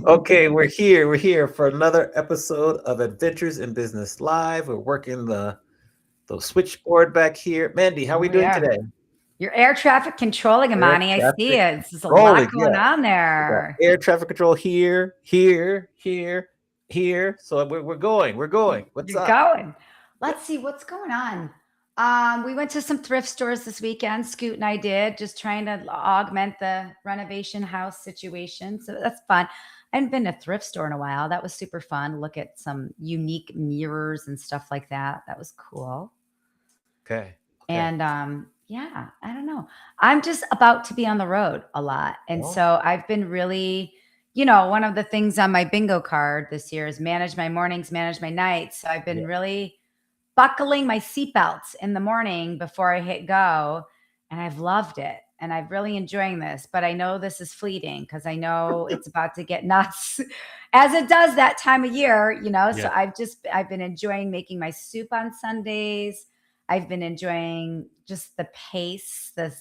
Okay, we're here. We're here for another episode of Adventures in Business Live. We're working the switchboard back here. Mandy, how are we doing today? Your air traffic controlling, Amani. I see it. There's a lot going on there. Air traffic control here. So we're going. What's up? Going. Let's see what's going on. We went to some thrift stores this weekend. Scoot and I did, just trying to augment the renovation house situation. So that's fun. I hadn't been to a thrift store in a while. That was super fun. Look at some unique mirrors and stuff like that. That was cool. Okay. And yeah, I don't know. I'm just about to be on the road a lot. And so I've been really, one of the things on my bingo card this year is manage my mornings, manage my nights. So I've been really buckling my seatbelts in the morning before I hit go. And I've loved it. And I'm really enjoying this. But I know this is fleeting because I know it's about to get nuts as it does that time of year, So I've been enjoying making my soup on Sundays. I've been enjoying just the pace, the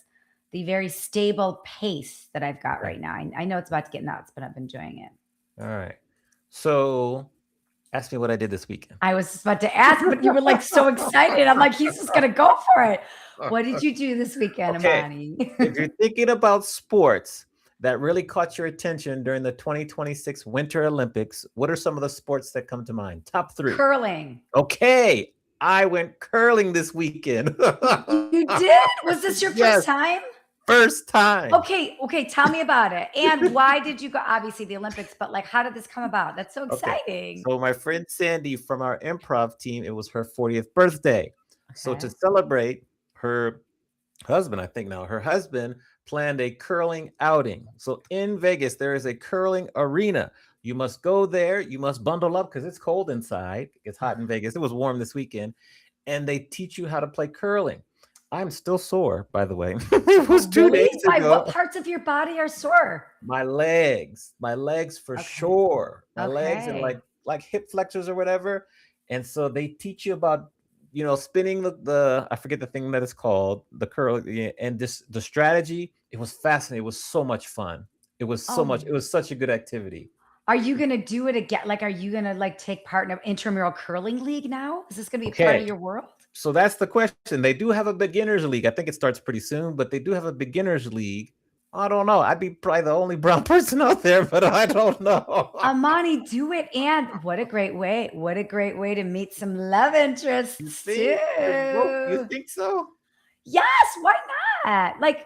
very stable pace that I've got right now. I know it's about to get nuts, but I've been enjoying it. All right. So ask me what I did this weekend. I was about to ask, but you were like so excited. I'm like, he's just going to go for it. What did you do this weekend, Amani? If you're thinking about sports that really caught your attention during the 2026 Winter Olympics, what are some of the sports that come to mind? Top 3. Curling. Okay. I went curling this weekend. You did? Was this your first time? First time. Okay. Tell me about it. And why did you go? Obviously the Olympics, but how did this come about? That's so exciting. So my friend Sandy from our improv team, it was her 40th birthday. So to celebrate her husband, her husband planned a curling outing. So in Vegas, there is a curling arena. You must go there. You must bundle up because it's cold inside. It's hot in Vegas. It was warm this weekend. And they teach you how to play curling. I'm still sore, by the way. It was 2 days ago. What parts of your body are sore? My legs for sure. My legs and like hip flexors or whatever. And so they teach you about, spinning the I forget the thing that it's called, the curl, and the strategy. It was fascinating. It was so much fun. It was so much. It was such a good activity. Are you going to do it again? Are you going to take part in an intramural curling league now? Is this going to be part of your world? So that's the question. They do have a beginners league. I think it starts pretty soon, but they do have a beginners league. I don't know. I'd be probably the only brown person out there, but I don't know. Amani, do it. And what a great way. What a great way to meet some love interests too. You think so? Yes. Why not?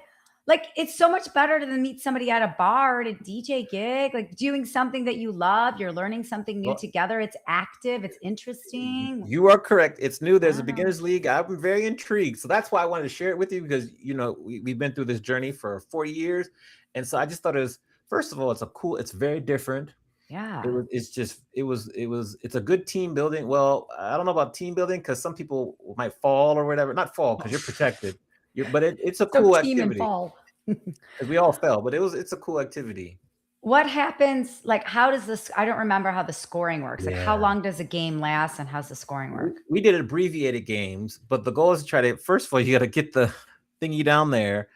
It's so much better than meet somebody at a bar at a DJ gig, doing something that you love. You're learning something new together. It's active. It's interesting. You are correct. It's new. There's a beginners league. I'm very intrigued. So that's why I wanted to share it with you because, we've been through this journey for 4 years. And so I just thought it was, first of all, it's very different. Yeah. It's a good team building. Well, I don't know about team building because some people might fall or whatever. Not fall because you're protected. But it's a So cool team and activity fall. because we all fell. But it's a cool activity. What happens, like, how does this I don't remember how the scoring works. Like, how Yeah. long does a game last and how's the scoring we, work? we did abbreviated games, but the goal is to try to first of all you got to get the thingy down there,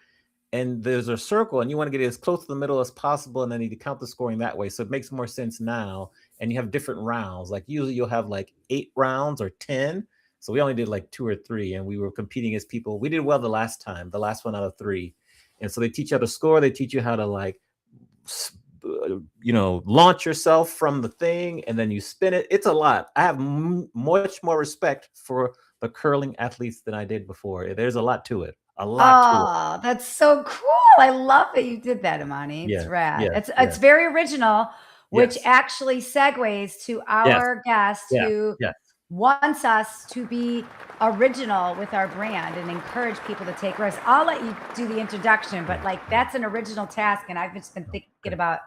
and there's a circle, and you want to get it as close to the middle as possible, and then you count the scoring that way. So it makes more sense now. And you have different rounds. Like usually you'll have like 8 rounds or 10. So we only did like 2 or 3, and we were competing as people. We did well the last time, the last one out of 3. And so they teach you how to score. They teach you how to like launch yourself from the thing and then you spin it. It's a lot. I have much more respect for the curling athletes than I did before. There's a lot to it. A lot to it. Oh, that's so cool. I love that you did that, Imani. It's Yes, rad. yes, It's yes, very original, which yes, actually segues to yes, our guest yes, who yes. wants us to be original with our brand and encourage people to take risks. I'll let you do the introduction, but like that's an original task, and I've just been thinking about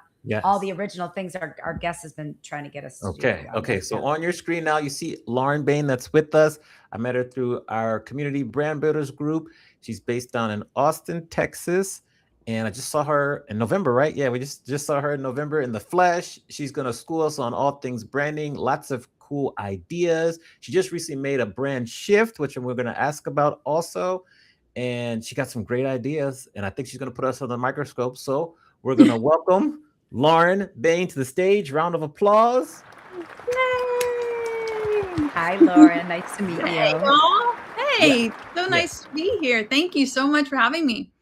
all Yes. the original things our guest has been trying to get us to do. Okay. Okay. So on your screen now, you see Lauren Bayne that's with us. I met her through our community brand builders group. She's based down in Austin, Texas. And I just saw her in November, right? Yeah, we just saw her in November in the flesh. She's going to school us on all things branding, lots of cool ideas. She just recently made a brand shift, which we're going to ask about also. And she got some great ideas. And I think she's going to put us on the microscope. So we're going to welcome Lauren Bayne to the stage. Round of applause. Yay! Hi, Lauren. Nice to meet Hey, you. y'all. Hey, Yeah. so nice to be here. Thank you so much for having me.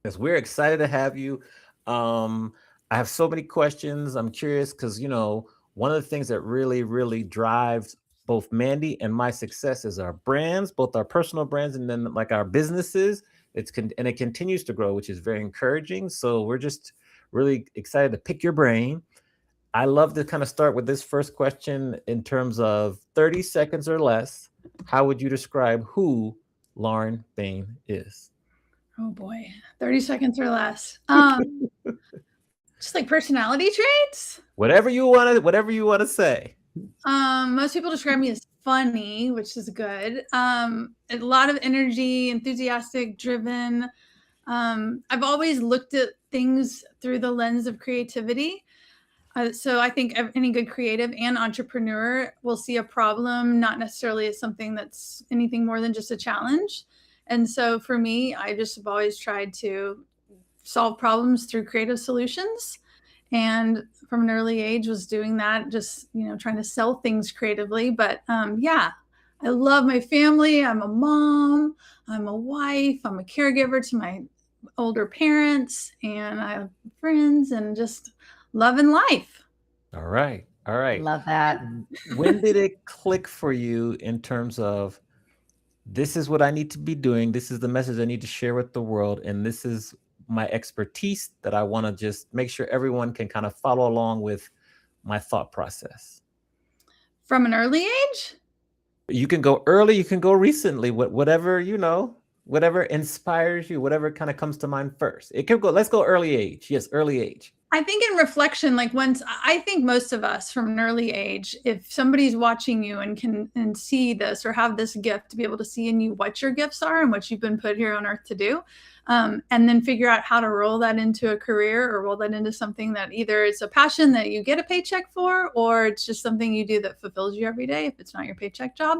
Yes, we're excited to have you. I have so many questions. I'm curious because one of the things that really, really drives both Mandy and my success is our brands, both our personal brands and then like our businesses. And it continues to grow, which is very encouraging. So we're just really excited to pick your brain. I love to kind of start with this first question in terms of 30 seconds or less. How would you describe who Lauren Bayne is? Oh boy, 30 seconds or less. Just like personality traits. Whatever you want to say. Most people describe me as funny, which is good. A lot of energy, enthusiastic, driven. I've always looked at things through the lens of creativity. So I think any good creative and entrepreneur will see a problem not necessarily as something that's anything more than just a challenge. And so for me, I just have always tried to solve problems through creative solutions. And from an early age was doing that, just, trying to sell things creatively. But yeah, I love my family. I'm a mom, I'm a wife, I'm a caregiver to my older parents, and I have friends and just loving life. All right. All right. Love that. When did it click for you in terms of this is what I need to be doing? This is the message I need to share with the world. And this is my expertise that I want to just make sure everyone can kind of follow along with my thought process. From an early age? You can go early, you can go recently, whatever, whatever inspires you, whatever kind of comes to mind first. It can go, let's go early age. Yes, early age. I think in reflection, like I think most of us from an early age, if somebody's watching you and can see this or have this gift to be able to see in you what your gifts are and what you've been put here on earth to do, and then figure out how to roll that into a career or roll that into something that either it's a passion that you get a paycheck for, or it's just something you do that fulfills you every day if it's not your paycheck job.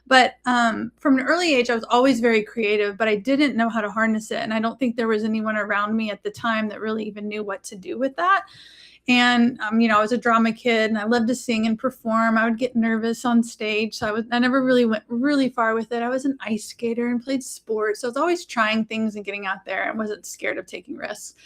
But from an early age, I was always very creative, but I didn't know how to harness it. And I don't think there was anyone around me at the time that really even knew what to do with that. And, I was a drama kid and I loved to sing and perform. I would get nervous on stage. So I never really went really far with it. I was an ice skater and played sports. So I was always trying things and getting out there and wasn't scared of taking risks,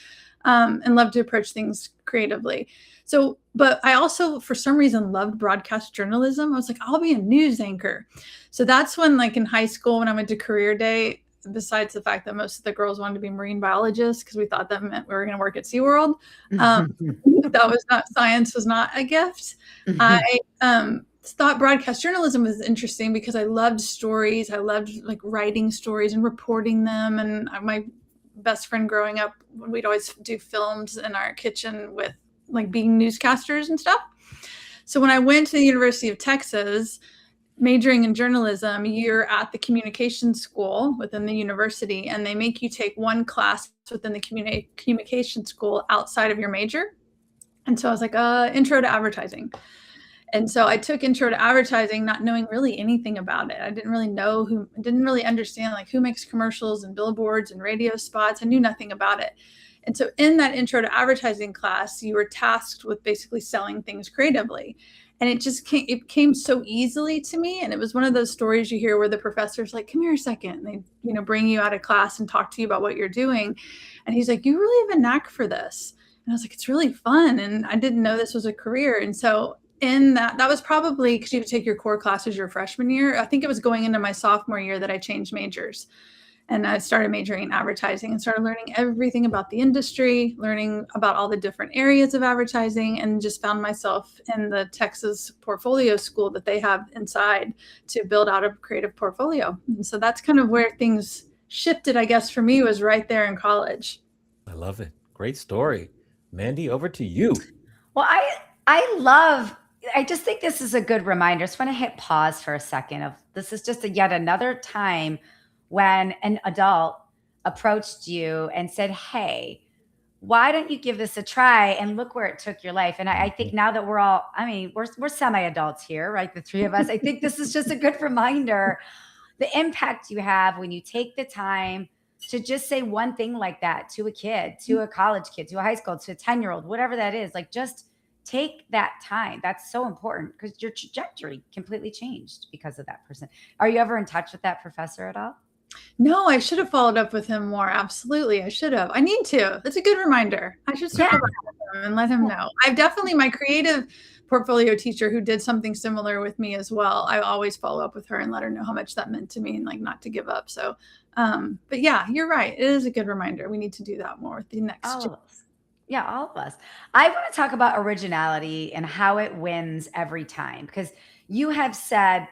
and loved to approach things creatively. So, but I also, for some reason, loved broadcast journalism. I was like, I'll be a news anchor. So that's when, like in high school, when I went to career day, besides the fact that most of the girls wanted to be marine biologists because we thought that meant we were going to work at SeaWorld. Science was not a gift. I thought broadcast journalism was interesting because I loved stories. I loved like writing stories and reporting them. And my best friend growing up, we'd always do films in our kitchen with like being newscasters and stuff. So when I went to the University of Texas, majoring in journalism, you're at the communication school within the university, and they make you take one class within the communication school outside of your major. And so I was like, intro to advertising. And so I took intro to advertising, not knowing really anything about it. I didn't really understand like who makes commercials and billboards and radio spots. I knew nothing about it. And so in that intro to advertising class, you were tasked with basically selling things creatively. And it came so easily to me. And it was one of those stories you hear where the professor's like, come here a second. And they, bring you out of class and talk to you about what you're doing. And he's like, you really have a knack for this. And I was like, it's really fun. And I didn't know this was a career. And so in that was probably because you would take your core classes your freshman year. I think it was going into my sophomore year that I changed majors. And I started majoring in advertising and started learning everything about the industry, learning about all the different areas of advertising, and just found myself in the Texas portfolio school that they have inside to build out a creative portfolio. And so that's kind of where things shifted, I guess, for me, was right there in college. I love it. Great story. Mandy, over to you. Well, I just think this is a good reminder. I just want to hit pause for a second of this is just yet another time when an adult approached you and said, hey, why don't you give this a try? And look where it took your life. And I think now that we're semi-adults here, right? The three of us, I think this is just a good reminder, the impact you have when you take the time to just say one thing like that to a kid, to a college kid, to a high school, to a 10-year-old, whatever that is, like just take that time. That's so important because your trajectory completely changed because of that person. Are you ever in touch with that professor at all? No, I should have followed up with him more. Absolutely. I should have. I need to. That's a good reminder. I should circle back with him and let him know. I've definitely, my creative portfolio teacher who did something similar with me as well. I always follow up with her and let her know how much that meant to me and like not to give up. So, but yeah, you're right. It is a good reminder. We need to do that more with the next. All of us. Yeah, all of us. I want to talk about originality and how it wins every time, because you have said,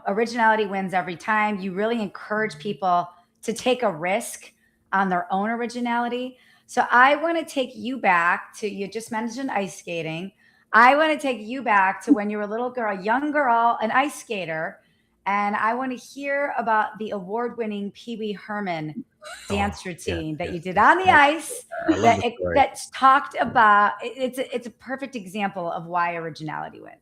originality wins every time. You really encourage people to take a risk on their own originality. So I want to take you back to, you just mentioned ice skating. I want to take you back to when you were a little girl, a young girl, an ice skater. And I want to hear about the award-winning Pee Wee Herman dance routine that you did on the ice. That's talked about. It's a perfect example of why originality wins.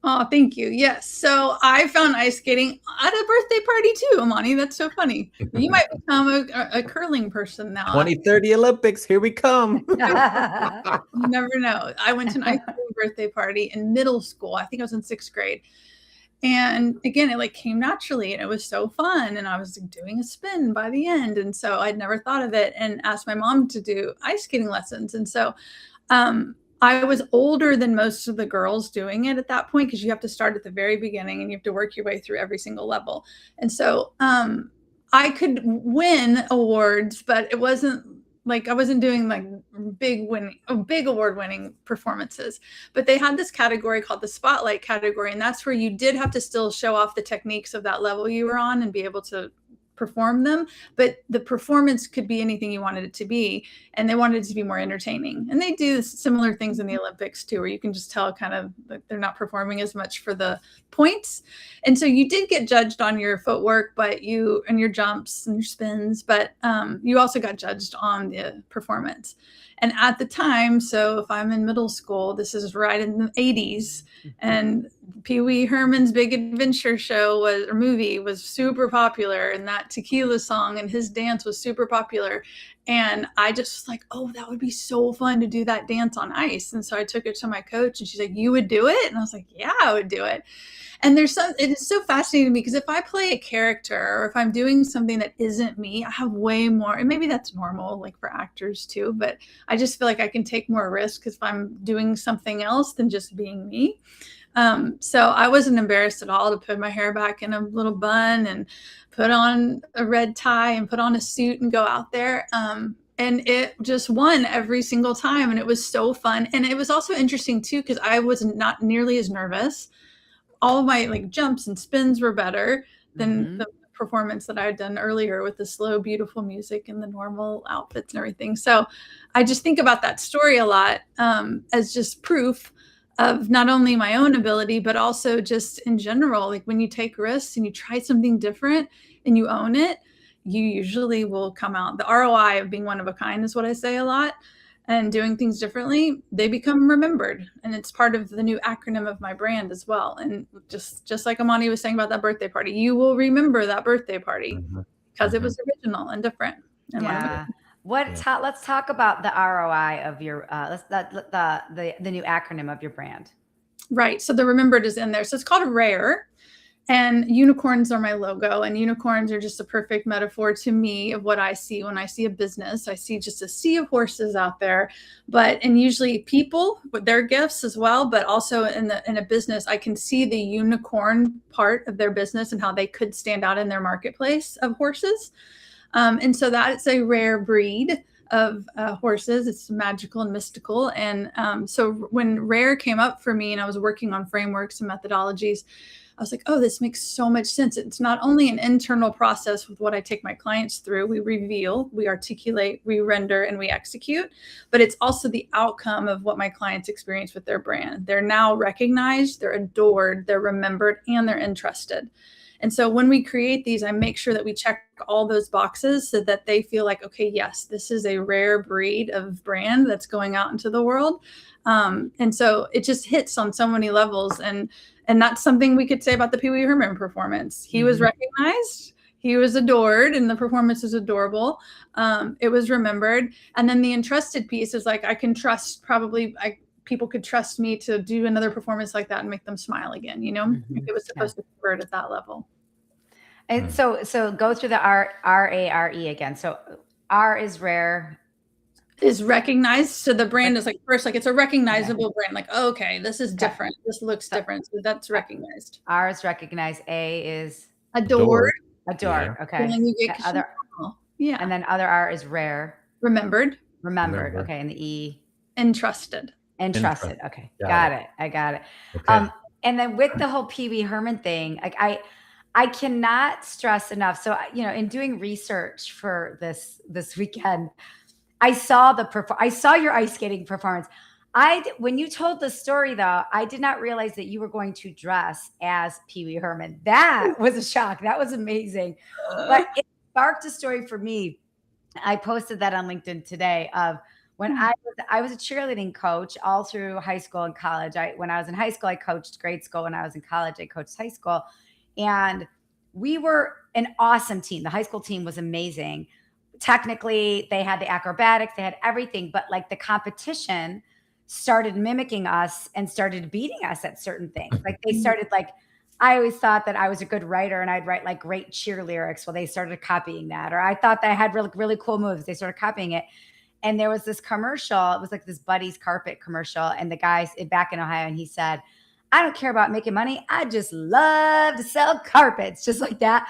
Oh, thank you. Yes. So I found ice skating at a birthday party too, Amani. That's so funny. You might become a curling person now. 2030 Olympics. Here we come. You never know. I went to an ice skating birthday party in middle school. I think I was in 6th grade. And again, it like came naturally and it was so fun. And I was doing a spin by the end. And so I'd never thought of it and asked my mom to do ice skating lessons. And so, I was older than most of the girls doing it at that point because you have to start at the very beginning and you have to work your way through every single level. And so I could win awards, but it wasn't like I wasn't doing like big award-winning performances. But they had this category called the spotlight category, and that's where you did have to still show off the techniques of that level you were on and be able to perform them, but the performance could be anything you wanted it to be, and they wanted it to be more entertaining. And they do similar things in the Olympics too, where you can just tell kind of that they're not performing as much for the points. And so you did get judged on your footwork, and your jumps and your spins, but you also got judged on the performance. And at the time, so if I'm in middle school, this is right in the 80s, and Pee Wee Herman's Big Adventure movie was super popular, and that tequila song and his dance was super popular. And I just was like, oh, that would be so fun to do that dance on ice. And so I took it to my coach and she's like, you would do it? And I was like, yeah, I would do it. And it is so fascinating to me because if I play a character or if I'm doing something that isn't me, I have way more, and maybe that's normal, like for actors too, but I just feel like I can take more risk because if I'm doing something else than just being me. So I wasn't embarrassed at all to put my hair back in a little bun and put on a red tie and put on a suit and go out there. And it just won every single time. And it was so fun. And it was also interesting too, because I was not nearly as nervous. All of my like jumps and spins were better than the performance that I had done earlier with the slow, beautiful music and the normal outfits and everything. So I just think about that story a lot as just proof of not only my own ability, but also just in general, like when you take risks and you try something different and you own it, you usually will come out. The ROI of being one of a kind is what I say a lot. And doing things differently, they become remembered. And it's part of the new acronym of my brand as well. And just like Amani was saying about that birthday party, you will remember that birthday party because it was original and different. Yeah. Let's talk about the ROI of your the new acronym of your brand. Right. So the remembered is in there. So it's called R.A.R.E. And unicorns are my logo, and unicorns are just a perfect metaphor to me of what I see when I see a business. I see just a sea of horses out there, and usually people with their gifts as well, but also in a business, I can see the unicorn part of their business and how they could stand out in their marketplace of horses. And so that's a rare breed of horses. It's magical and mystical. And so when R.A.R.E. came up for me and I was working on frameworks and methodologies, I was like, oh, this makes so much sense. It's not only an internal process with what I take my clients through. We reveal, we articulate, we render, and we execute. But it's also the outcome of what my clients experience with their brand. They're now recognized, they're adored, they're remembered, and they're entrusted. And so when we create these, I make sure that we check all those boxes so that they feel like, okay, yes, this is a rare breed of brand that's going out into the world. And so it just hits on so many levels. And that's something we could say about the Pee Wee Herman performance. He was recognized, he was adored, and the performance is adorable. It was remembered. And then the entrusted piece is like, I can trust people could trust me to do another performance like that and make them smile again, It was supposed to convert at that level. And so go through the R.A.R.E. again. So R is rare. Is recognized. So the brand is like first, like it's a recognizable brand. Like, oh, okay, this is different. This looks different. So that's recognized. R is recognized. A is adored. Adored. Yeah. Okay. And then you get And then other R is rare. Remembered. Okay. And the E. Entrusted. Okay. Got it. I got it. Okay. And then with the whole Pee Wee Herman thing, like I cannot stress enough. So, in doing research for this weekend, I saw your ice skating performance. When you told the story though, I did not realize that you were going to dress as Pee Wee Herman. That was a shock. That was amazing. But it sparked a story for me. I posted that on LinkedIn today of when I was a cheerleading coach all through high school and college. When I was in high school, I coached grade school. When I was in college, I coached high school. And we were an awesome team. The high school team was amazing. Technically, they had the acrobatics, they had everything, but like the competition started mimicking us and started beating us at certain things. Like they started I always thought that I was a good writer and I'd write like great cheer lyrics. Well, they started copying that. Or I thought that I had really, really cool moves. They started copying it. And there was this commercial. It was like this Buddy's carpet commercial. And the guy's back in Ohio, and he said, I don't care about making money. I just love to sell carpets, just like that.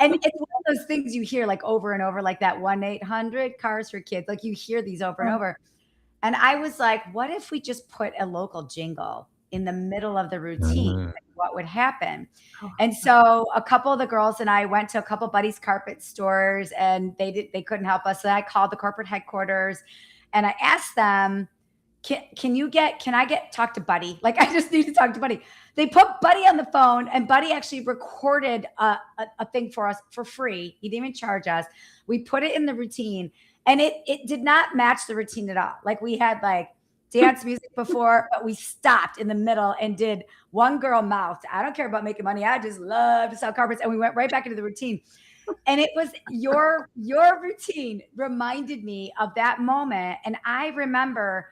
And it's one of those things you hear like over and over, like that 1-800 cars for kids. Like you hear these over and over. And I was like, what if we just put a local jingle in the middle of the routine? Like, what would happen? And so a couple of the girls and I went to a couple of Buddy's carpet stores, and they couldn't help us. So I called the corporate headquarters and I asked them, can I talk to Buddy? Like, I just need to talk to Buddy. They put Buddy on the phone, and Buddy actually recorded a thing for us for free. He didn't even charge us. We put it in the routine, and it did not match the routine at all. Like we had like dance music before, but we stopped in the middle and did one girl mouthed, I don't care about making money. I just love to sell carpets. And we went right back into the routine. And it was your routine reminded me of that moment. And I remember,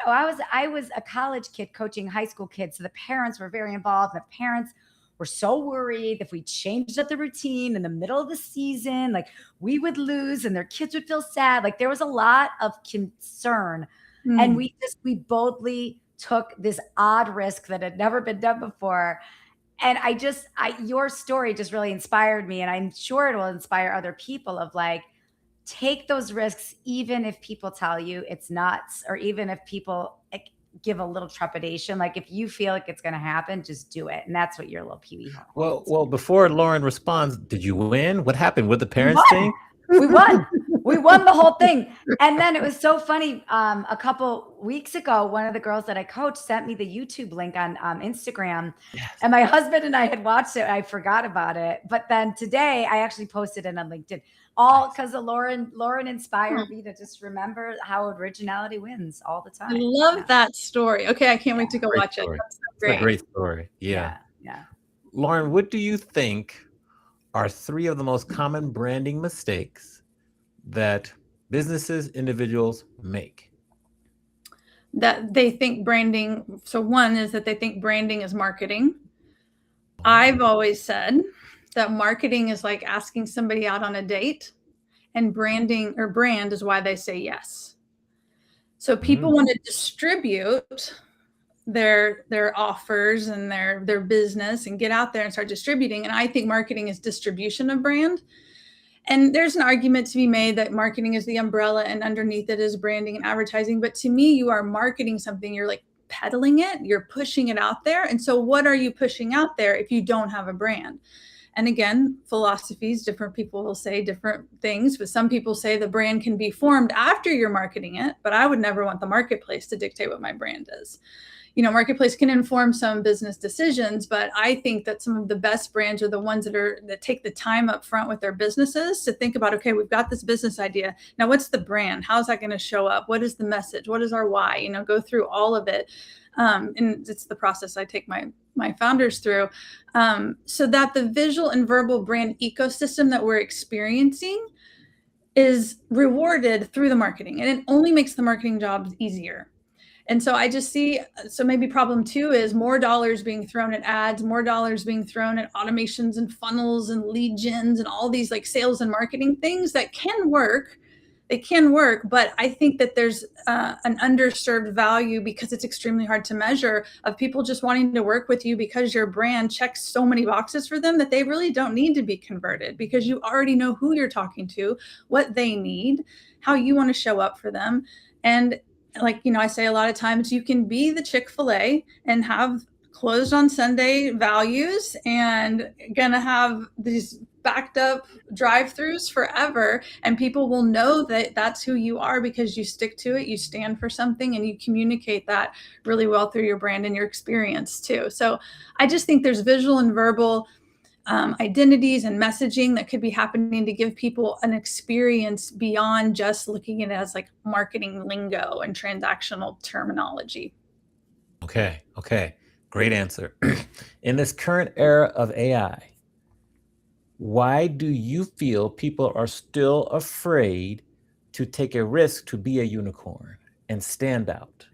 I was a college kid coaching high school kids. So the parents were very involved. The parents were so worried if we changed up the routine in the middle of the season, like we would lose and their kids would feel sad. Like there was a lot of concern. And we boldly took this odd risk that had never been done before. And your story just really inspired me. And I'm sure it will inspire other people of like, take those risks, even if people tell you it's nuts, or even if people give a little trepidation. Like if you feel like it's going to happen, just do it. And that's what your little peewee Well, before Lauren responds, did you win? What happened? What the parents won. think? We won. We won the whole thing. And then it was so funny. A couple weeks ago, one of the girls that I coach sent me the YouTube link on Instagram. Yes. And my husband and I had watched it. I forgot about it. But then today I actually posted it on LinkedIn. All because of Lauren. Lauren inspired me to just remember how originality wins all the time. I love that story. Okay, I can't wait to go Great watch story. it. That's so It's a great story. Yeah. Lauren, what do you think are 3 of the most common branding mistakes that businesses, individuals make? That they think branding. So one is that they think branding is marketing. I've always said that marketing is like asking somebody out on a date, and branding or brand is why they say yes. So people want to distribute their offers and their business and get out there and start distributing. And I think marketing is distribution of brand. And there's an argument to be made that marketing is the umbrella and underneath it is branding and advertising. But to me, you are marketing something. You're like peddling it, you're pushing it out there. And so what are you pushing out there if you don't have a brand? And again, philosophies, different people will say different things, but some people say the brand can be formed after you're marketing it, but I would never want the marketplace to dictate what my brand is. You know, marketplace can inform some business decisions, but I think that some of the best brands are the ones that take the time up front with their businesses to think about, okay, we've got this business idea. Now, what's the brand? How's that going to show up? What is the message? What is our why? You know, go through all of it. And it's the process I take my founders through, so that the visual and verbal brand ecosystem that we're experiencing is rewarded through the marketing, and it only makes the marketing jobs easier. And so I just see, so maybe problem 2 is more dollars being thrown at ads, more dollars being thrown at automations and funnels and lead gens and all these like sales and marketing things that can work. They can work, but I think that there's an underserved value because it's extremely hard to measure of people just wanting to work with you because your brand checks so many boxes for them that they really don't need to be converted because you already know who you're talking to, what they need, how you want to show up for them. And like, you know, I say a lot of times you can be the Chick-fil-A and have closed on Sunday values and gonna have these backed up drive-throughs forever, and people will know that that's who you are because you stick to it, you stand for something, and you communicate that really well through your brand and your experience too. So I just think there's visual and verbal identities and messaging that could be happening to give people an experience beyond just looking at it as like marketing lingo and transactional terminology. Okay. Great answer. In this current era of AI, why do you feel people are still afraid to take a risk to be a unicorn and stand out?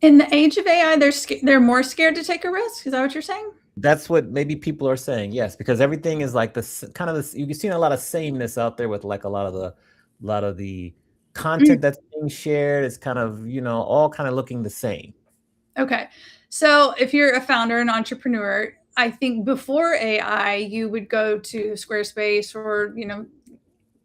In the age of AI, they're more scared to take a risk. Is that what you're saying? That's what maybe people are saying, yes, because everything is like this kind of this. You've seen a lot of sameness out there with like a lot of the content that's being shared. It's kind of, you know, all kind of looking the same. Okay. So if you're a founder, an entrepreneur, I think before AI, you would go to Squarespace or, you know,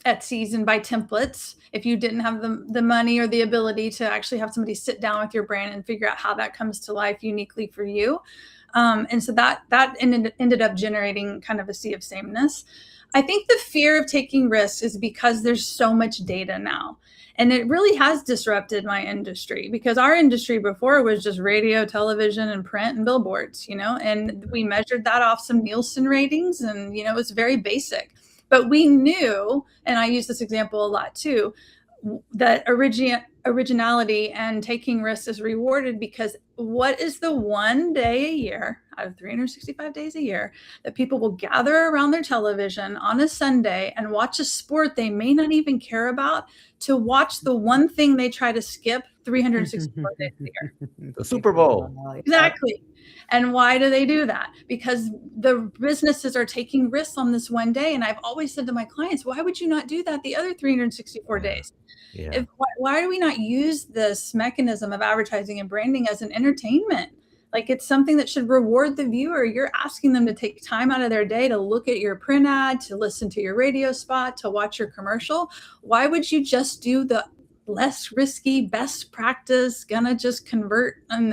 Etsy's and buy templates if you didn't have the money or the ability to actually have somebody sit down with your brand and figure out how that comes to life uniquely for you. And so that ended up generating kind of a sea of sameness. I think the fear of taking risks is because there's so much data now. And it really has disrupted my industry because our industry before was just radio, television, and print and billboards, you know, and we measured that off some Nielsen ratings and, you know, it was very basic. But we knew, and I use this example a lot too, that originality and taking risks is rewarded because what is the one day a year out of 365 days a year that people will gather around their television on a Sunday and watch a sport they may not even care about to watch the one thing they try to skip 364 days a year? The Super Bowl. Exactly. And why do they do that? Because the businesses are taking risks on this one day. And I've always said to my clients, why would you not do that the other 364 days? Yeah. Why do we not use this mechanism of advertising and branding as an entertainment? Like it's something that should reward the viewer. You're asking them to take time out of their day to look at your print ad, to listen to your radio spot, to watch your commercial. Why would you just do the less risky, best practice, gonna just convert on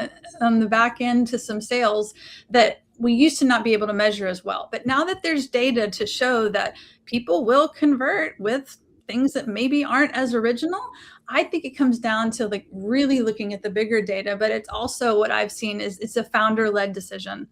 the back end to some sales that we used to not be able to measure as well. But now that there's data to show that people will convert with things that maybe aren't as original, I think it comes down to like really looking at the bigger data. But it's also, what I've seen is it's a founder-led decision.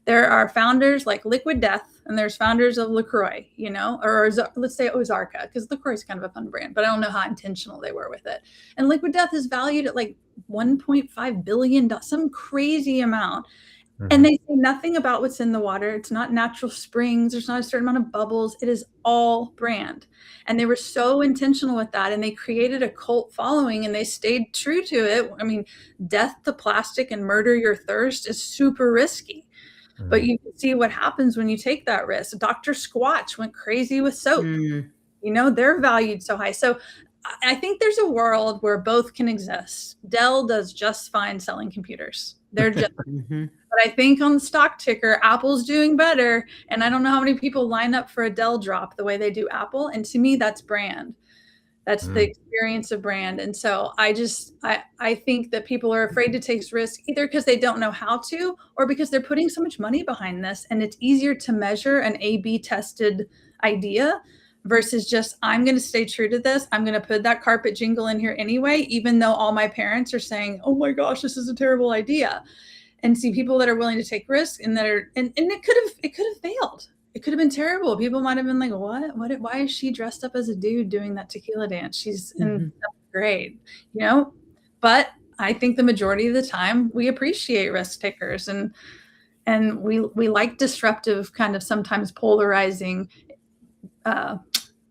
There are founders like Liquid Death, and there's founders of LaCroix, you know, or let's say Ozarka, because LaCroix is kind of a fun brand, but I don't know how intentional they were with it. And Liquid Death is valued at like $1.5 billion, some crazy amount. And they say nothing about what's in the water. It's not natural springs. There's not a certain amount of bubbles. It is all brand. And they were so intentional with that. And they created a cult following, and they stayed true to it. I mean, death to plastic and murder your thirst is super risky. But you can see what happens when you take that risk. Dr. Squatch went crazy with soap. You know, they're valued so high. So I think there's a world where both can exist. Dell does just fine selling computers. They're just, but I think on the stock ticker, Apple's doing better. And I don't know how many people line up for a Dell drop the way they do Apple. And to me, that's brand. That's the experience of brand. And so I think that people are afraid to take risks, either because they don't know how to, or because they're putting so much money behind this. And it's easier to measure an A/B tested idea versus just, I'm going to stay true to this. I'm going to put that carpet jingle in here anyway, even though all my parents are saying, oh my gosh, this is a terrible idea. And see people that are willing to take risks and that are, and it could have failed. It could have been terrible. People might have been like, why is she dressed up as a dude doing that tequila dance? She's in seventh grade, you know? But I think the majority of the time we appreciate risk takers, and we like disruptive, kind of sometimes polarizing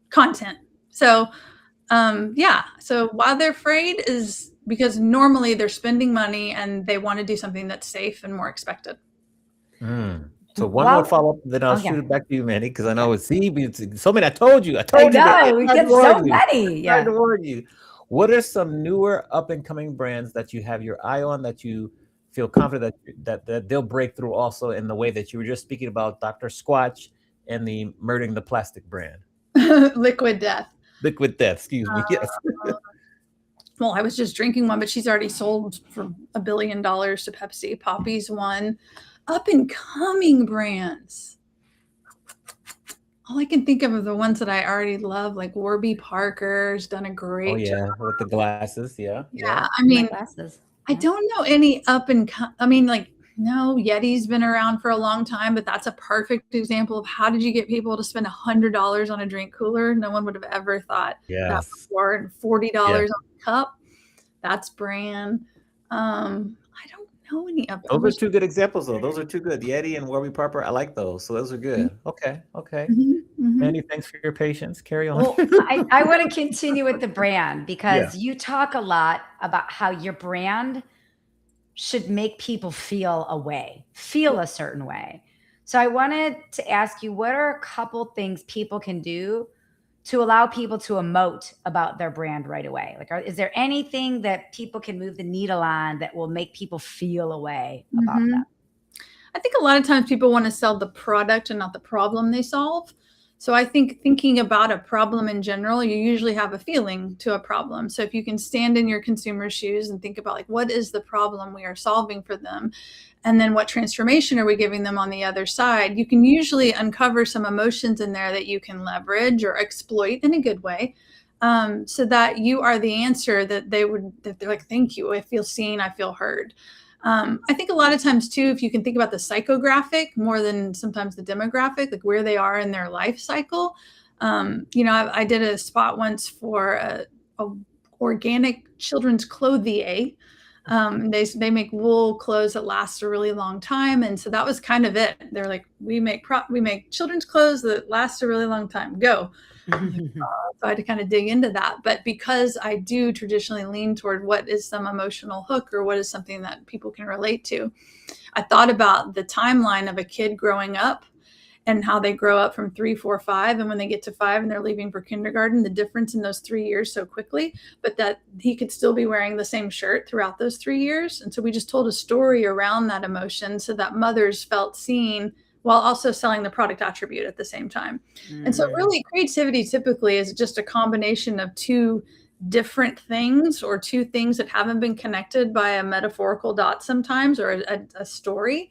content. So so why they're afraid is because normally they're spending money and they want to do something that's safe and more expected. So one more follow-up, then I'll shoot it back to you, Manny, because I know it's so many. I told you. I know, we get so many. Yeah. I tried to warn you. What are some newer up-and-coming brands that you have your eye on, that you feel confident that they'll break through also in the way that you were just speaking about Dr. Squatch and the murdering the plastic brand? Liquid Death. Liquid Death, excuse me. Yes. Well, I was just drinking one, but she's already sold for $1 billion to Pepsi. Poppy's one. Up and coming brands. All I can think of are the ones that I already love, like Warby Parker's done a great job. With the glasses, yeah. I mean, glasses. I don't know any up and I mean, like, no, Yeti's been around for a long time, but that's a perfect example of how did you get people to spend $100 on a drink cooler? No one would have ever thought that before. And $40 on a cup. That's brand. I don't know any of them. Those are two good examples, though. Those are two good. Yeti and Warby Parker. I like those. So those are good. Okay. Mandy, thanks for your patience. Carry on. Well, I want to continue with the brand, because you talk a lot about how your brand should make people feel a certain way. So I wanted to ask you, what are a couple things people can do to allow people to emote about their brand right away? Like, is there anything that people can move the needle on that will make people feel a way about them? I think a lot of times people want to sell the product and not the problem they solve. So I think thinking about a problem in general, you usually have a feeling to a problem. So if you can stand in your consumer's shoes and think about, like, what is the problem we are solving for them? And then what transformation are we giving them on the other side? You can usually uncover some emotions in there that you can leverage or exploit in a good way, so that you are the answer that they're like, thank you, I feel seen, I feel heard. I think a lot of times too, if you can think about the psychographic more than sometimes the demographic, like where they are in their life cycle. I did a spot once for a organic children's clothier. They make wool clothes that last a really long time. And so that was kind of it. They're like, we make children's clothes that last a really long time. Go. So I had to kind of dig into that. But because I do traditionally lean toward what is some emotional hook or what is something that people can relate to, I thought about the timeline of a kid growing up and how they grow up from 3, 4, 5. And when they get to 5 and they're leaving for kindergarten, the difference in those 3 years so quickly, but that he could still be wearing the same shirt throughout those 3 years. And so we just told a story around that emotion so that mothers felt seen while also selling the product attribute at the same time. And so really creativity typically is just a combination of two different things or two things that haven't been connected by a metaphorical dot sometimes, or a story.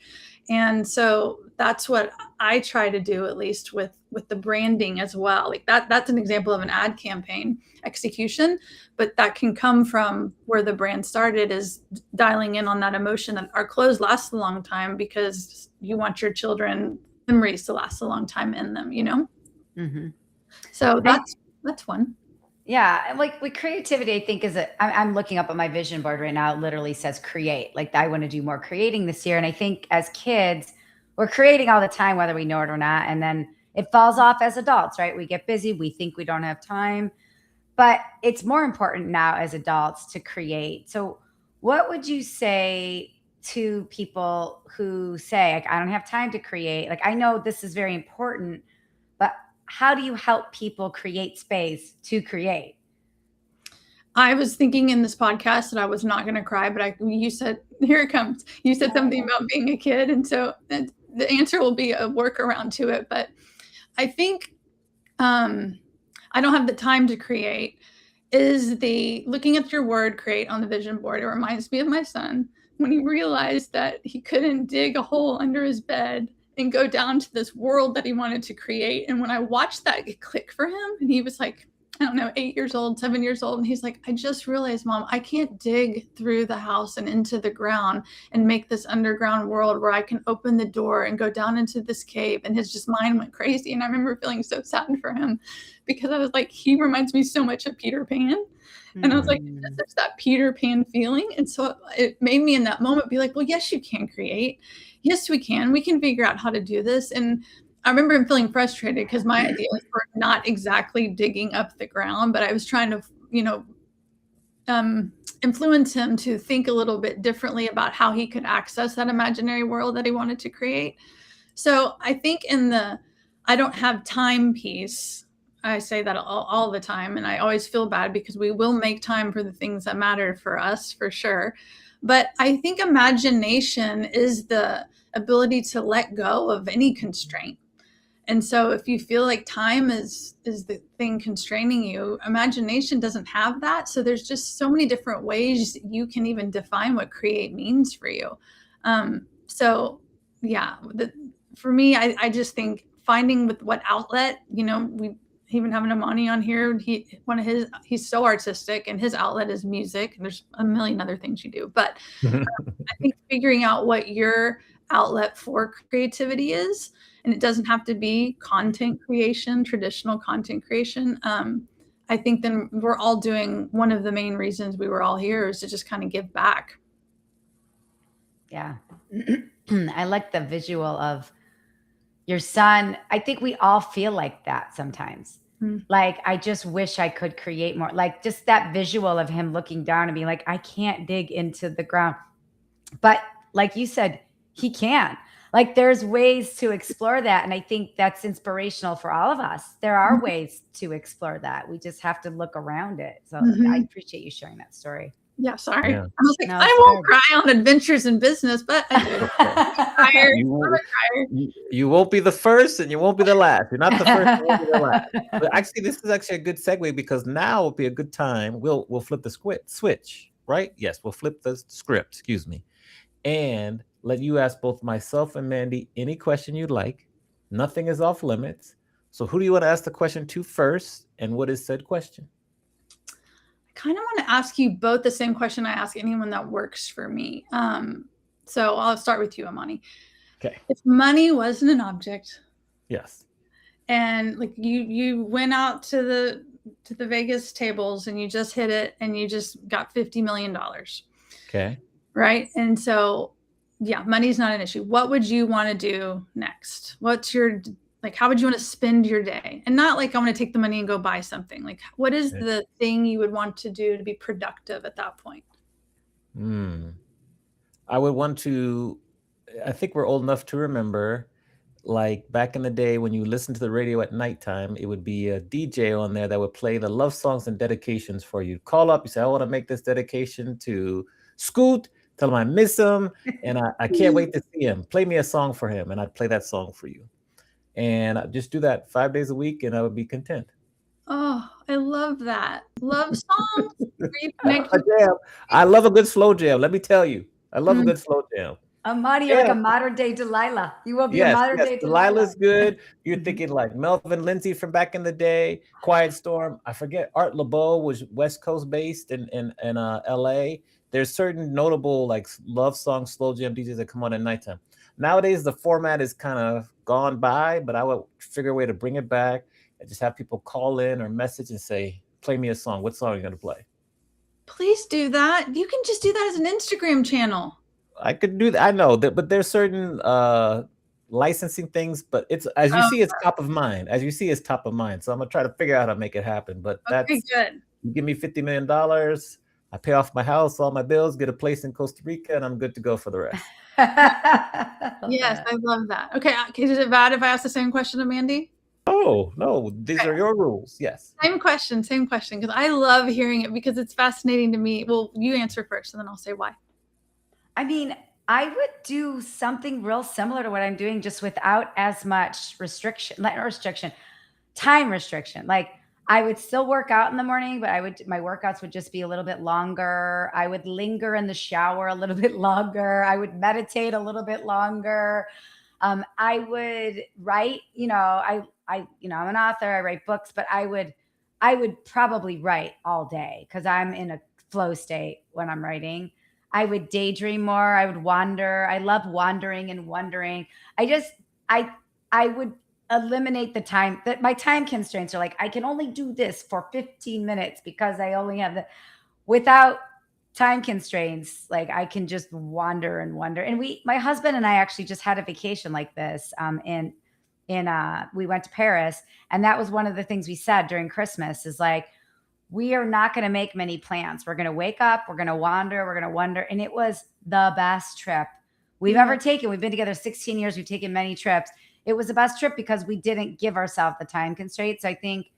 And so that's what I try to do, at least with the branding as well. Like that's an example of an ad campaign execution, but that can come from where the brand started, is dialing in on that emotion that our clothes last a long time because you want your children memories to last a long time in them, Mm-hmm. So that's one. Yeah, and like with creativity, I think I'm looking up on my vision board right now. It literally says create. Like I want to do more creating this year, and I think as kids, we're creating all the time, whether we know it or not. And then it falls off as adults, right? We get busy. We think we don't have time, but it's more important now as adults to create. So, what would you say to people who say, like, I don't have time to create? Like, I know this is very important, but how do you help people create space to create? I was thinking in this podcast that I was not going to cry, but you said, here it comes. You said something about being a kid. And so the answer will be a workaround to it. But I think I don't have the time to create is the looking at your word create on the vision board. It reminds me of my son when he realized that he couldn't dig a hole under his bed and go down to this world that he wanted to create. And when I watched that click for him, and he was like, I don't know, 8 years old, 7 years old. And he's like, I just realized, Mom, I can't dig through the house and into the ground and make this underground world where I can open the door and go down into this cave. And his just mind went crazy. And I remember feeling so sad for him because I was like, he reminds me so much of Peter Pan. And I was like, it's that Peter Pan feeling. And so it made me in that moment be like, well, yes, you can create. Yes, we can. We can figure out how to do this. And I remember him feeling frustrated because my ideas were not exactly digging up the ground, but I was trying to, influence him to think a little bit differently about how he could access that imaginary world that he wanted to create. So I think in the I don't have time piece, I say that all the time, and I always feel bad because we will make time for the things that matter for us, for sure. But I think imagination is the ability to let go of any constraint. And so if you feel like time is the thing constraining you, imagination doesn't have that. So there's just so many different ways you can even define what create means for you. So yeah, for me, I just think finding with what outlet, we even have Amani on here. He's so artistic and his outlet is music. And there's a million other things you do, but I think figuring out what your outlet for creativity is, and it doesn't have to be content creation, traditional content creation. I think then we're all doing one of the main reasons we were all here is to just kind of give back. Yeah. I like the visual of your son. I think we all feel like that sometimes. Like, I just wish I could create more, like just that visual of him looking down and being like, I can't dig into the ground. But like you said, he can. Like there's ways to explore that. And I think that's inspirational for all of us. There are ways to explore that. We just have to look around it. So I appreciate you sharing that story. Yeah, sorry. Yeah. I was like, No, I won't cry on adventures in business, but I do. You won't be the first and you won't be the last. You're not the first, you won't be the last. But actually, this is actually a good segue because now will be a good time. We'll flip the switch, right? Yes, we'll flip the script, excuse me. And let you ask both myself and Mandy any question you'd like. Nothing is off limits. So who do you want to ask the question to first? And what is said question? I kind of want to ask you both the same question I ask anyone that works for me. So I'll start with you, Amani. Okay. If money wasn't an object. Yes. And like you went out to the Vegas tables and you just hit it and you just got $50 million. Okay. Right. And so, yeah, money's not an issue. What would you want to do next? What's your, like, how would you want to spend your day? And not like, I want to take the money and go buy something. Like, what is the thing you would want to do to be productive at that point? I would want to, I think we're old enough to remember, like back in the day when you listen to the radio at nighttime, it would be a DJ on there that would play the love songs and dedications for you. Call up, you say, I want to make this dedication to Scoot. Tell him I miss him and I can't wait to see him. Play me a song for him and I'd play that song for you. And I'd just do that 5 days a week and I would be content. Oh, I love that. Love songs where you connect A with jam. I love a good slow jam. Let me tell you, I love a Mm, good slow jam. Amani, you're like And a modern day Delilah. You will be a yes, modern yes, day Delilah. Delilah's good. You're Mhm. thinking like Melvin Lindsay from back in the day, Quiet Storm. I forget Art LeBeau was West Coast based in LA. There's certain notable like love song slow jam DJs that come on at nighttime. Nowadays the format is kind of gone by, but I would figure a way to bring it back and just have people call in or message and say, "Play me a song. What song are you gonna play?" Please do that. You can just do that as an Instagram channel. I could do that. I know that, but there's certain licensing things. But it's as you Oh, see, it's top of mind. As you see, it's top of mind. So I'm gonna try to figure out how to make it happen. But okay, that's good. you give me $50 million, I pay off my house, all my bills, get a place in Costa Rica, and I'm good to go for the rest. I love Yes, that. I love that. Okay, is it bad if I ask the same question to Mandy? Oh no, these Okay. are your rules. Yes. Same question, because I love hearing it because it's fascinating to me. Well, you answer first, and then I'll say why. I mean, I would do something real similar to what I'm doing, just without as much restriction, not restriction, time restriction. Like I would still work out in the morning, but my workouts would just be a little bit longer. I would linger in the shower a little bit longer. I would meditate a little bit longer. I would write, I'm an author, I write books, but I would probably write all day because I'm in a flow state when I'm writing. I would daydream more. I would wander. I love wandering and wondering. I just, I would eliminate the time that my time constraints are like, I can only do this for 15 minutes because I only have without time constraints, like I can just wander and wonder. And my husband and I actually just had a vacation like this. We went to Paris, and that was one of the things we said during Christmas is like, we are not going to make many plans. We're going to wake up, we're going to wander, we're going to wonder. And it was the best trip we've ever taken. We've been together 16 years. We've taken many trips. It was the best trip because we didn't give ourselves the time constraints. I think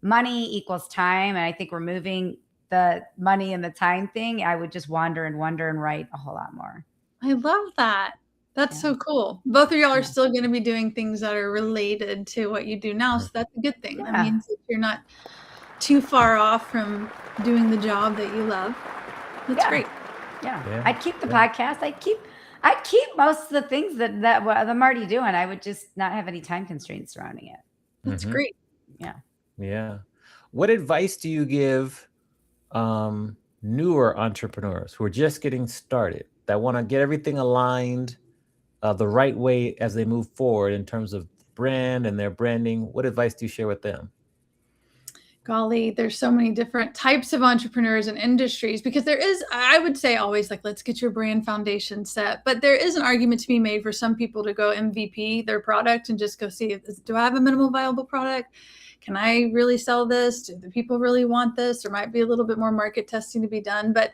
money equals time. And I think removing the money and the time thing, I would just wander and wonder and write a whole lot more. I love that. That's so cool. Both of y'all are still going to be doing things that are related to what you do now. So that's a good thing. That means that you're not too far off from doing the job that you love. That's great. Yeah. I'd keep the podcast. I'd keep most of the things that I'm already doing. I would just not have any time constraints surrounding it. That's great. Yeah. What advice do you give newer entrepreneurs who are just getting started that want to get everything aligned the right way as they move forward in terms of brand and their branding? What advice do you share with them? Golly, there's so many different types of entrepreneurs and industries because there is, I would say always like, let's get your brand foundation set. But there is an argument to be made for some people to go MVP their product and just go see, do I have a minimal viable product? Can I really sell this? Do the people really want this? There might be a little bit more market testing to be done. But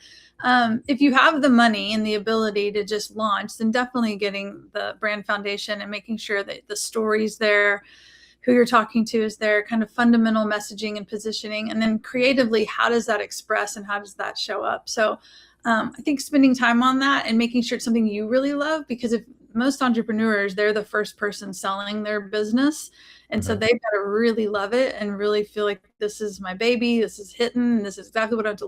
if you have the money and the ability to just launch, then definitely getting the brand foundation and making sure that the story's there, who you're talking to is their kind of fundamental messaging and positioning. And then creatively, how does that express and how does that show up? So I think spending time on that and making sure it's something you really love, because if most entrepreneurs, they're the first person selling their business. And so they've got to really love it and really feel like this is my baby, this is hitting, and this is exactly what I have to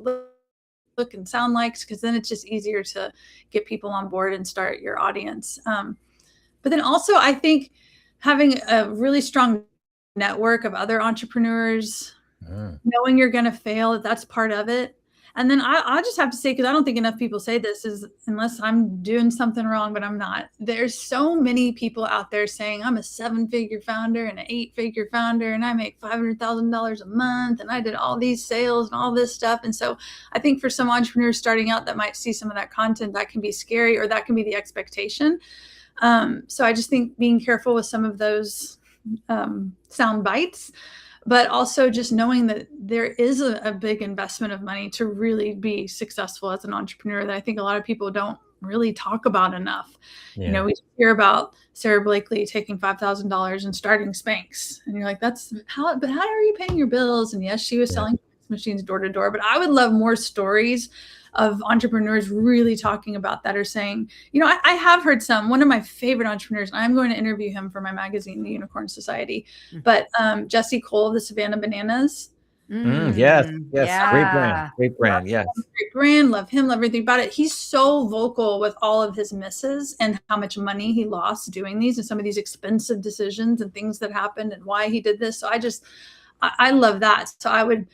look and sound like, because then it's just easier to get people on board and start your audience. But then also, I think having a really strong network of other entrepreneurs, knowing you're going to fail, that's part of it. And then I just have to say, because I don't think enough people say this, is unless I'm doing something wrong, but I'm not. There's so many people out there saying I'm a 7-figure founder and an 8-figure founder, and I make $500,000 a month, and I did all these sales and all this stuff. And so I think for some entrepreneurs starting out that might see some of that content, that can be scary, or that can be the expectation. So I just think being careful with some of those sound bites, but also just knowing that there is a big investment of money to really be successful as an entrepreneur that I think a lot of people don't really talk about enough. Yeah. You know, we hear about Sarah Blakely taking $5,000 and starting Spanx, and you're like, but how are you paying your bills? And yes, she was selling machines door to door, but I would love more stories of entrepreneurs really talking about that, or saying, you know, I have heard one of my favorite entrepreneurs, and I'm going to interview him for my magazine, The Unicorn Society, but Jesse Cole of the Savannah Bananas, Yes, yes, great brand, Yeah. great brand. Yes, Great brand, love him, love everything about it. He's so vocal with all of his misses and how much money he lost doing these and some of these expensive decisions and things that happened and why he did this. So I love that. So I would,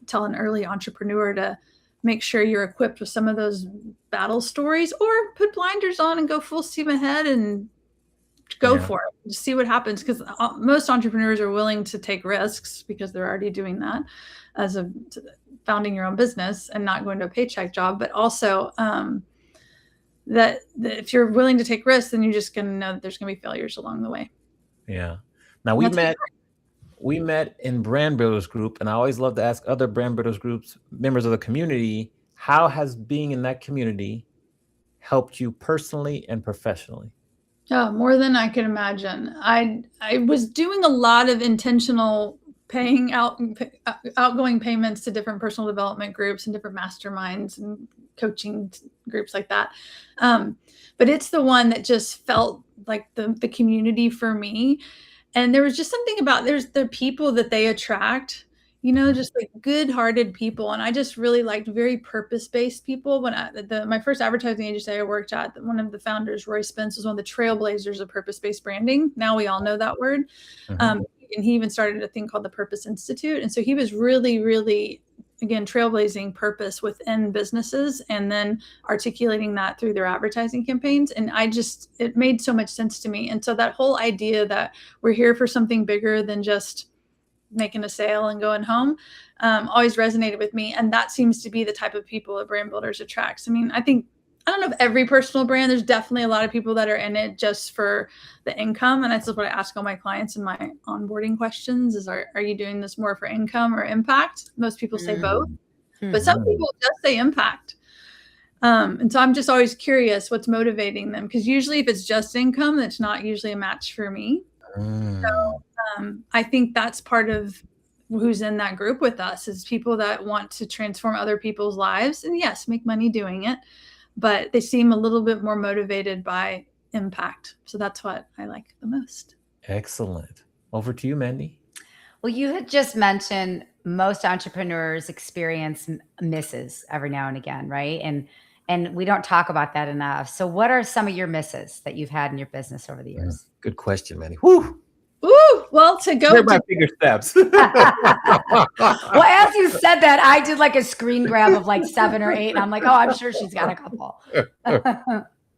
tell an early entrepreneur to make sure you're equipped with some of those battle stories, or put blinders on and go full steam ahead and go yeah, for it. Just see what happens, because most entrepreneurs are willing to take risks because they're already doing that as a founding your own business and not going to a paycheck job. But also that if you're willing to take risks, then you're just going to know that there's going to be failures along the way. yeah. Now And that's we met in Brand Builders Group, and I always love to ask other Brand Builders Groups members of the community, how has being in that community helped you personally and professionally? Oh, more than I could imagine. I was doing a lot of intentional paying outgoing payments to different personal development groups and different masterminds and coaching groups like that. But it's the one that just felt like the community for me. And there was just something about there's the people that they attract, just like good-hearted people. And I just really liked very purpose-based people. When my first advertising agency I worked at, one of the founders, Roy Spence, was one of the trailblazers of purpose-based branding. Now we all know that word. Mhm. And he even started a thing called the Purpose Institute. And so he was really, really, again, trailblazing purpose within businesses and then articulating that through their advertising campaigns. And it made so much sense to me. And so that whole idea that we're here for something bigger than just making a sale and going home always resonated with me. And that seems to be the type of people that Brand Builders attracts. I mean, I don't know if every personal brand, there's definitely a lot of people that are in it just for the income. And that's what I ask all my clients in my onboarding questions is, are you doing this more for income or impact? Most people say both, but some people just say impact. And so I'm just always curious what's motivating them, because usually if it's just income, that's not usually a match for me. So I think that's part of who's in that group with us, is people that want to transform other people's lives and yes, make money doing it, but they seem a little bit more motivated by impact. So that's what I like the most. Excellent. Over to you, Mandy. Well, you had just mentioned most entrepreneurs experience misses every now and again, right? And we don't talk about that enough. So what are some of your misses that you've had in your business over the years? Good question, Mandy. Whew. Ooh, well, to go Where are my to finger steps? Well, as you said that, I did like a screen grab of like 7 or 8, and I'm like, oh, I'm sure she's got a couple.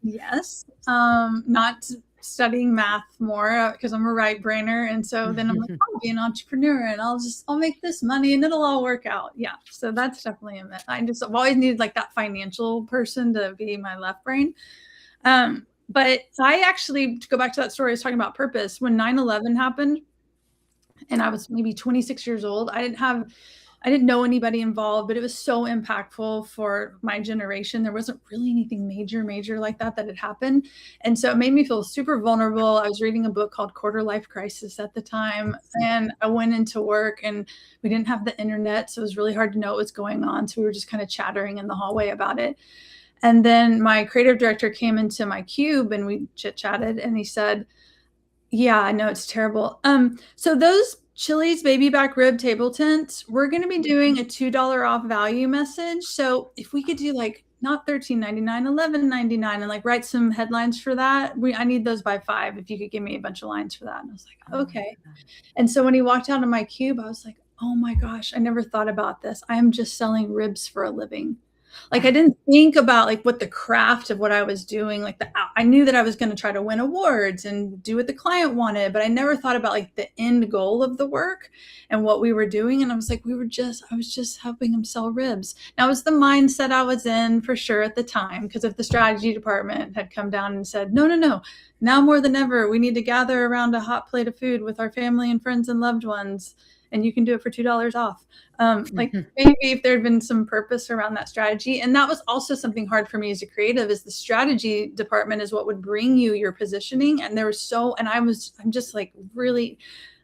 yes, not studying math more because I'm a right brainer, and so then I'm like, I'll be an entrepreneur and I'll make this money and it'll all work out. Yeah, so that's definitely a myth. I've always needed like that financial person to be my left brain. But I actually, to go back to that story I was talking about purpose, when 9/11 happened and I was maybe 26 years old, I didn't know anybody involved, but it was so impactful for my generation. There wasn't really anything major like that had happened. And so it made me feel super vulnerable. I was reading a book called Quarter Life Crisis at the time, and I went into work and we didn't have the internet. So it was really hard to know what was going on. So we were just kind of chattering in the hallway about it. And then my creative director came into my cube and we chit-chatted, and he said, yeah, I know it's terrible. So those Chili's baby back rib table tents, we're going to be doing a $2 off value message. So if we could do like not $13.99, $11.99, and like write some headlines for that, I need those by 5. If you could give me a bunch of lines for that. And I was like, okay. And so when he walked out of my cube, I was like, oh my gosh, I never thought about this. I am just selling ribs for a living. Like I didn't think about like what the craft of what I was doing, like I knew that I was going to try to win awards and do what the client wanted, but I never thought about like the end goal of the work and what we were doing. And I was like, I was just helping him sell ribs. Now it was the mindset I was in for sure at the time, because if the strategy department had come down and said, no, now more than ever, we need to gather around a hot plate of food with our family and friends and loved ones, and you can do it for $2 off. Like maybe if there had been some purpose around that strategy. And that was also something hard for me as a creative, is the strategy department is what would bring you your positioning. And I'm just like really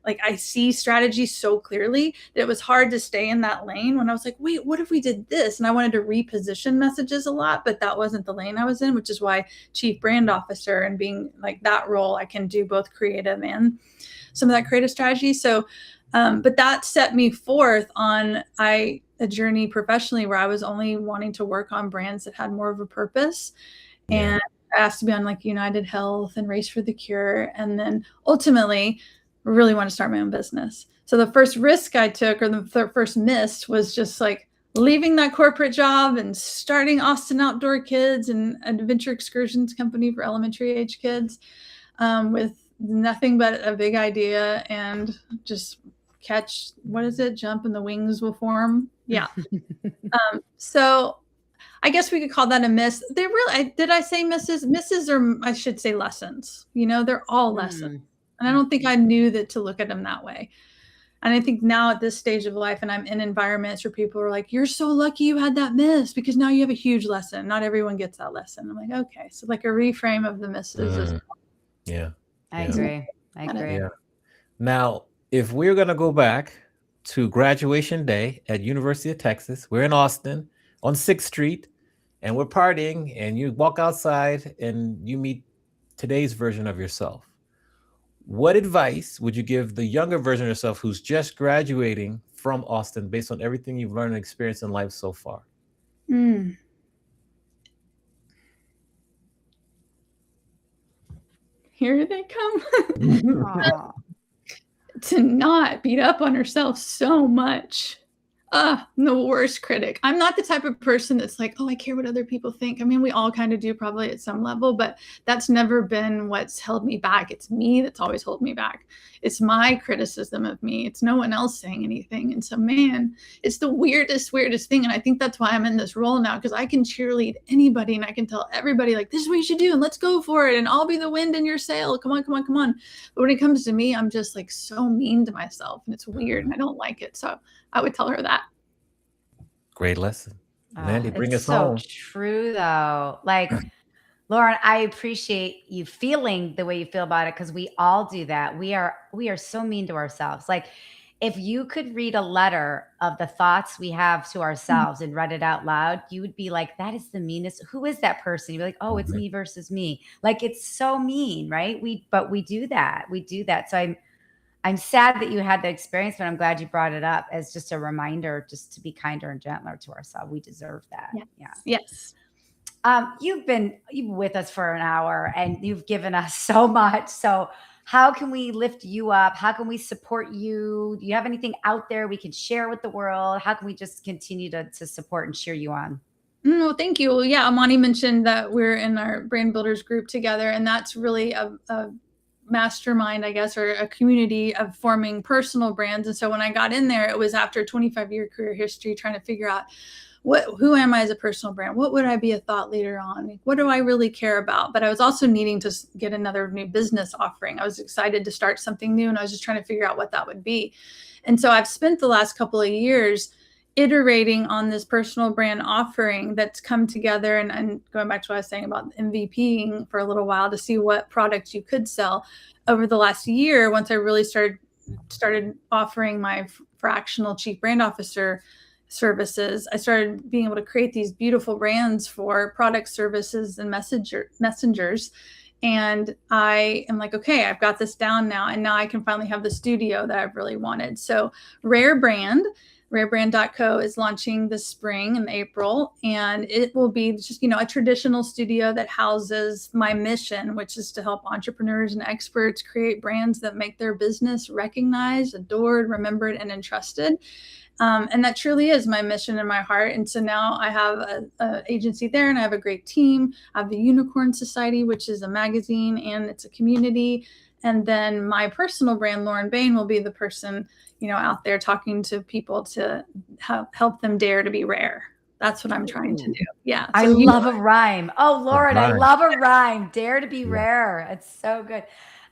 like I see strategy so clearly that it was hard to stay in that lane when I was like, wait, what if we did this? And I wanted to reposition messages a lot, but that wasn't the lane I was in, which is why chief brand officer and being like that role, I can do both creative and some of that creative strategy. So, but that set me forth on a journey professionally where I was only wanting to work on brands that had more of a purpose. And I asked to be on like United Health and Race for the Cure. And then ultimately really want to start my own business. So the first risk I took, or the first miss, was just like leaving that corporate job and starting Austin Outdoor Kids, and adventure excursions company for elementary age kids, with nothing but a big idea and just catch, what is it? Jump and the wings will form. Yeah. So I guess we could call that a miss. They really, did I say misses? Misses, or I should say lessons. You know, they're all lessons. And I don't think I knew that to look at them that way. And I think now at this stage of life, and I'm in environments where people are like, you're so lucky you had that miss because now you have a huge lesson. Not everyone gets that lesson. I'm like, okay. So like a reframe of the misses. Yeah. I agree. Yeah. Now, if we're going to go back to graduation day at University of Texas, we're in Austin on 6th Street, and we're partying, and you walk outside and you meet today's version of yourself. What advice would you give the younger version of yourself who's just graduating from Austin based on everything you've learned and experienced in life so far? Here they come. To not beat up on herself so much. I'm the worst critic. I'm not the type of person that's like, oh, I care what other people think. I mean, we all kind of do probably at some level, but that's never been what's held me back. It's me that's always held me back. It's my criticism of me. It's no one else saying anything. And so, man, it's the weirdest thing. And I think that's why I'm in this role now, because I can cheerlead anybody and I can tell everybody, like, this is what you should do and let's go for it. And I'll be the wind in your sail. Come on, come on, come on. But when it comes to me, I'm just like so mean to myself, and it's weird and I don't like it. So I would tell her that. Great lesson. Mandy, bring us home. It's so true, though. Like, Lauren, I appreciate you feeling the way you feel about it, because we all do that. We are so mean to ourselves. Like, if you could read a letter of the thoughts we have to ourselves and read it out loud, you would be like, that is the meanest. Who is that person? You'd be like, oh, it's me versus me. Like, it's so mean, right? But we do that. We do that. So I'm sad that you had the experience, but I'm glad you brought it up as just a reminder, just to be kinder and gentler to ourselves. We deserve that. Yes. You've been with us for an hour and you've given us so much. So how can we lift you up? How can we support you? Do you have anything out there we can share with the world? How can we just continue to support and cheer you on? No, thank you. Well, yeah, Amani mentioned that we're in our brand builders group together, and that's really a mastermind, I guess, or a community of forming personal brands. And so when I got in there, it was after a 25-year career history trying to figure out who am I as a personal brand? What would I be a thought leader on? What do I really care about? But I was also needing to get another new business offering. I was excited to start something new, and I was just trying to figure out what that would be. And so I've spent the last couple of years iterating on this personal brand offering that's come together, and going back to what I was saying about MVPing for a little while to see what products you could sell. Over the last year, once I really started offering my fractional chief brand officer services, I started being able to create these beautiful brands for product, services, and messengers. And I am like, okay, I've got this down now. And now I can finally have the studio that I've really wanted. So R.A.R.E.brand.co is launching this spring in April, and it will be just, a traditional studio that houses my mission, which is to help entrepreneurs and experts create brands that make their business recognized, adored, remembered, and entrusted. And that truly is my mission and my heart. And so now I have an agency there, and I have a great team. I have the Unicorn Society, which is a magazine and it's a community. And then my personal brand, Lauren Bayne, will be the person, out there talking to people to help them dare to be rare. That's what I'm trying to do. Yeah. So I love a rhyme. Oh, Lauren, I love a rhyme. Dare to be rare. It's so good.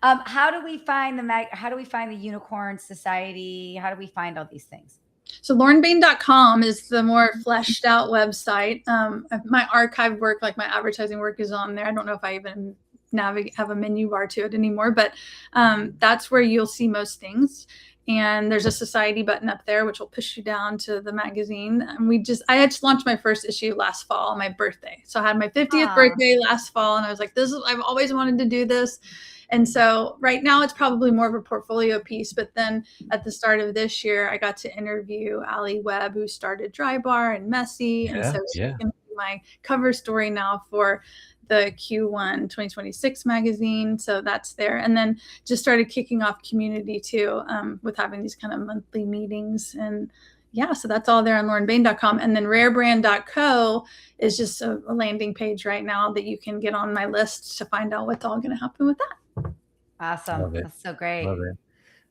How do we find the Unicorn Society? How do we find all these things? So laurenbayne.com is the more fleshed out website. My archive work, like my advertising work, is on there. I don't know if I even have a menu bar to it anymore, but that's where you'll see most things. And there's a society button up there, which will push you down to the magazine. And I had just launched my first issue last fall on my birthday. So I had my 50th birthday last fall, and I was like, I've always wanted to do this. And so right now it's probably more of a portfolio piece. But then at the start of this year, I got to interview Allie Webb, who started Dry Bar and Messy. And so she's going to be my cover story now for the Q1 2026 magazine. So that's there. And then just started kicking off community too, with having these kind of monthly meetings. And yeah, so that's all there on laurenbayne.com. And then rarebrand.co is just a landing page right now that you can get on my list to find out what's all going to happen with that. Awesome. That's so great. Love it.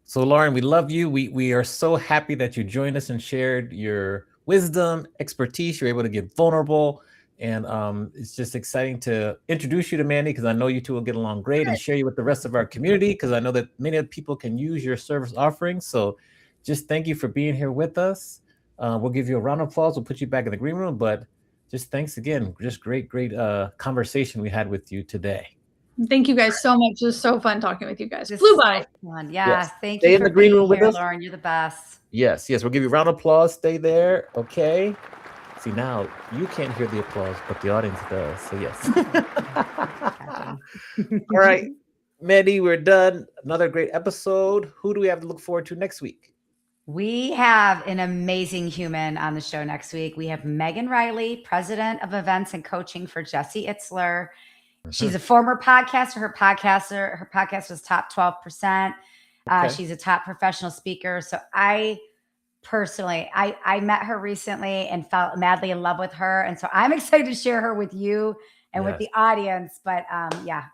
So Lauren, we love you. We are so happy that you joined us and shared your wisdom, expertise. You're able to get vulnerable. And it's just exciting to introduce you to Mandy, because I know you two will get along great, and share you with the rest of our community, because I know that many people can use your service offerings. So just thank you for being here with us. We'll give you a round of applause. We'll put you back in the green room, but just thanks again. Just great conversation we had with you today. Thank you guys so much. It was so fun talking with you guys. Flew by. Yeah, yes. Thank Stay you in for the green being room with here, us. Lauren. You're the best. Yes. We'll give you a round of applause. Stay there. Okay. See, now you can't hear the applause, but the audience does. So yes. All right, Mandy, we're done. Another great episode. Who do we have to look forward to next week? We have an amazing human on the show next week. We have Megan Riley, president of events and coaching for Jesse Itzler. She's a former podcaster. Her podcast was top 12%. She's a top professional speaker. So I met her recently and fell madly in love with her. And so I'm excited to share her with you and with the audience. But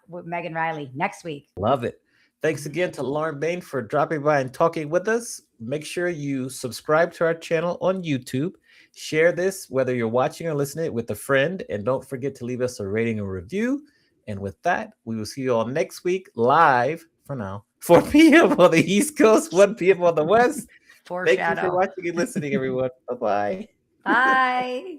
with Megan Riley next week. Love it. Thanks again to Lauren Bayne for dropping by and talking with us. Make sure you subscribe to our channel on YouTube. Share this, whether you're watching or listening, with a friend. And don't forget to leave us a rating and review. And with that, we will see you all next week live, for now, 4 p.m. on the East Coast, 1 p.m. on the West. Thank you for watching and listening, everyone. Bye-bye. Bye.